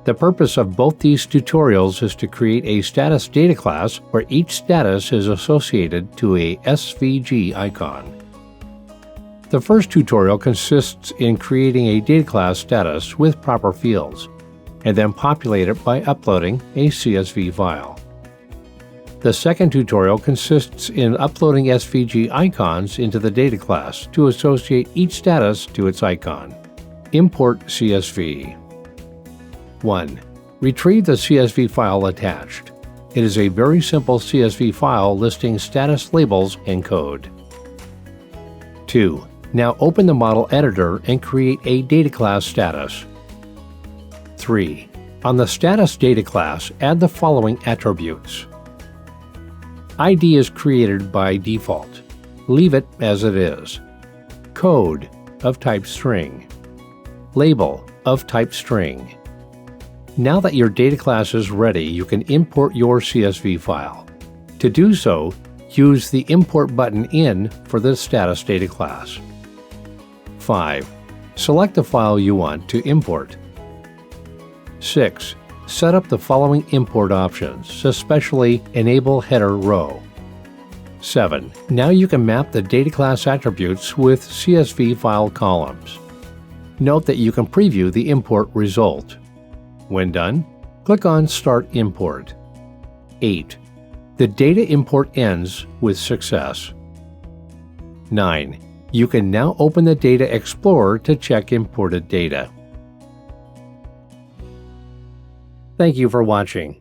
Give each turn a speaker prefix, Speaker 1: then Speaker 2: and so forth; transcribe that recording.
Speaker 1: The purpose of both these tutorials is to create a status data class where each status is associated to a SVG icon. The first tutorial consists in creating a data class status with proper fields, and then populate it by uploading a CSV file. The second tutorial consists in uploading SVG icons into the data class to associate each status to its icon. Import CSV. 1. Retrieve the CSV file attached. It is a very simple CSV file listing status labels and code. 2. Now open the model editor and create a data class status. 3. On the status data class, add the following attributes. ID is created by default. Leave it as it is. Code of type string. Label of type string. Now that your data class is ready, you can import your CSV file. To do so, use the Import button in for the status data class. 5. Select the file you want to import. 6. Set up the following import options, especially Enable Header Row. 7. Now you can map the data class attributes with CSV file columns. Note that you can preview the import result. When done, click on Start Import. 8. The data import ends with success. 9. You can now open the Data Explorer to check imported data. Thank you for watching.